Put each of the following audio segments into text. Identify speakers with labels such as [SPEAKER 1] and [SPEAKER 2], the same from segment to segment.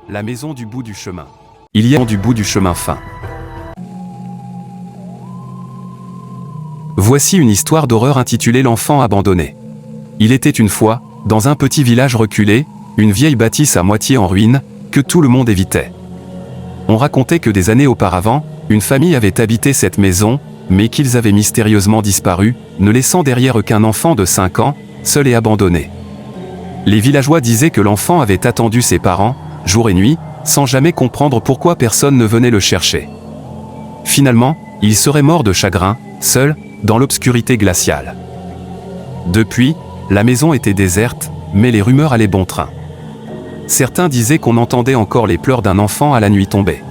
[SPEAKER 1] La maison du bout du chemin. Il y a du bout du chemin fin. Voici une histoire d'horreur intitulée L'enfant abandonné. Il était une fois, dans un petit village reculé, une vieille bâtisse à moitié en ruine, que tout le monde évitait. On racontait que des années auparavant, une famille avait habité cette maison, mais qu'ils avaient mystérieusement disparu, ne laissant derrière qu'un enfant de 5 ans, seul et abandonné. Les villageois disaient que l'enfant avait attendu ses parents, jour et nuit, sans jamais comprendre pourquoi personne ne venait le chercher. Finalement, il serait mort de chagrin, seul, dans l'obscurité glaciale. Depuis, la maison était déserte, mais les rumeurs allaient bon train. Certains disaient qu'on entendait encore les pleurs d'un enfant à la nuit tombée.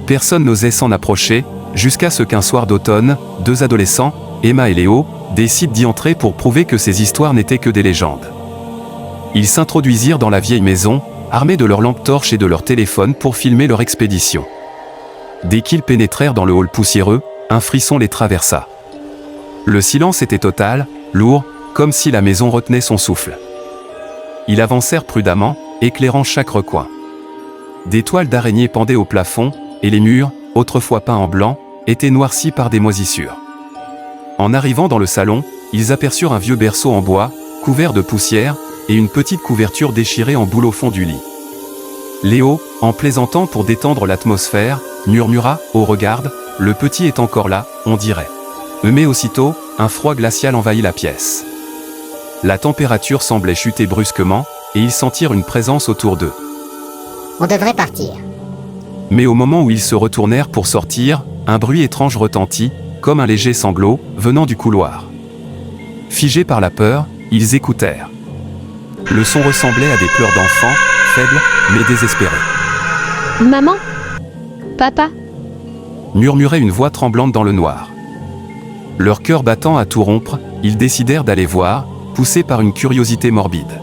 [SPEAKER 1] Personne n'osait s'en approcher, jusqu'à ce qu'un soir d'automne, 2 adolescents, Emma et Léo, décident d'y entrer pour prouver que ces histoires n'étaient que des légendes. Ils s'introduisirent dans la vieille maison, armés de leurs lampes torches et de leur téléphone pour filmer leur expédition. Dès qu'ils pénétrèrent dans le hall poussiéreux, un frisson les traversa. Le silence était total, lourd, comme si la maison retenait son souffle. Ils avancèrent prudemment, éclairant chaque recoin. Des toiles d'araignée pendaient au plafond, et les murs, autrefois peints en blanc, étaient noircis par des moisissures. En arrivant dans le salon, ils aperçurent un vieux berceau en bois, couvert de poussière, et une petite couverture déchirée en boule au fond du lit. Léo, en plaisantant pour détendre l'atmosphère, murmura « Oh regarde, le petit est encore là, on dirait. » Mais aussitôt, un froid glacial envahit la pièce. La température semblait chuter brusquement, et ils sentirent une présence autour d'eux.
[SPEAKER 2] On devrait partir.
[SPEAKER 1] Mais au moment où ils se retournèrent pour sortir, un bruit étrange retentit, comme un léger sanglot, venant du couloir. Figés par la peur, ils écoutèrent. Le son ressemblait à des pleurs d'enfants, faibles, mais désespérés.
[SPEAKER 3] Maman? Papa?
[SPEAKER 1] Murmurait une voix tremblante dans le noir. Leur cœur battant à tout rompre, ils décidèrent d'aller voir, poussés par une curiosité morbide.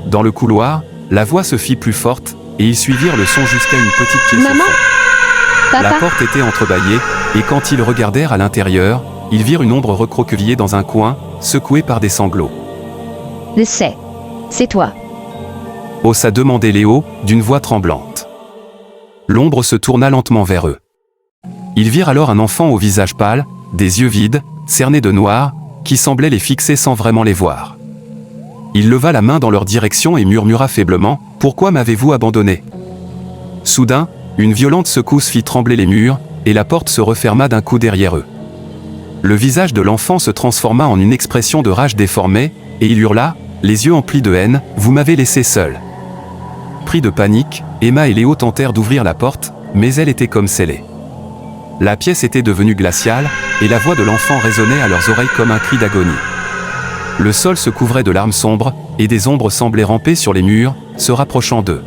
[SPEAKER 1] Dans le couloir, la voix se fit plus forte, et ils suivirent le son jusqu'à une petite pièce au
[SPEAKER 3] Maman?
[SPEAKER 1] fond.
[SPEAKER 3] Papa?
[SPEAKER 1] La porte était entrebâillée, et quand ils regardèrent à l'intérieur, ils virent une ombre recroquevillée dans un coin, secouée par des sanglots.
[SPEAKER 3] Je sais. C'est toi.
[SPEAKER 1] Osa demandait Léo, d'une voix tremblante. L'ombre se tourna lentement vers eux. Ils virent alors un enfant au visage pâle, des yeux vides, cernés de noir, qui semblait les fixer sans vraiment les voir. Il leva la main dans leur direction et murmura faiblement « Pourquoi m'avez-vous abandonné ?» Soudain, une violente secousse fit trembler les murs, et la porte se referma d'un coup derrière eux. Le visage de l'enfant se transforma en une expression de rage déformée, et il hurla, les yeux emplis de haine, « Vous m'avez laissé seul !» Pris de panique, Emma et Léo tentèrent d'ouvrir la porte, mais elle était comme scellée. La pièce était devenue glaciale, et la voix de l'enfant résonnait à leurs oreilles comme un cri d'agonie. Le sol se couvrait de larmes sombres, et des ombres semblaient ramper sur les murs, se rapprochant d'eux.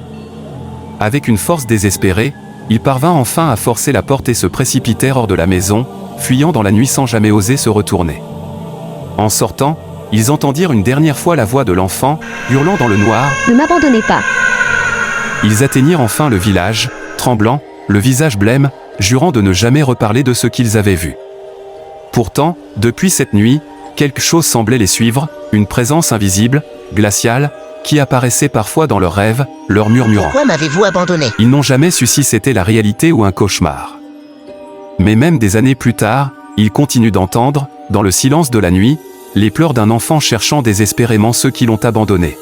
[SPEAKER 1] Avec une force désespérée, ils parvinrent enfin à forcer la porte et se précipitèrent hors de la maison, fuyant dans la nuit sans jamais oser se retourner. En sortant, ils entendirent une dernière fois la voix de l'enfant, hurlant dans le noir.
[SPEAKER 3] Ne m'abandonnez pas.
[SPEAKER 1] Ils atteignirent enfin le village, tremblant, le visage blême, jurant de ne jamais reparler de ce qu'ils avaient vu. Pourtant, depuis cette nuit, quelque chose semblait les suivre, une présence invisible, glaciale, qui apparaissait parfois dans leurs rêves, leur murmurant.
[SPEAKER 2] Pourquoi m'avez-vous abandonné?
[SPEAKER 1] Ils n'ont jamais su si c'était la réalité ou un cauchemar. Mais même des années plus tard, ils continuent d'entendre, dans le silence de la nuit, les pleurs d'un enfant cherchant désespérément ceux qui l'ont abandonné.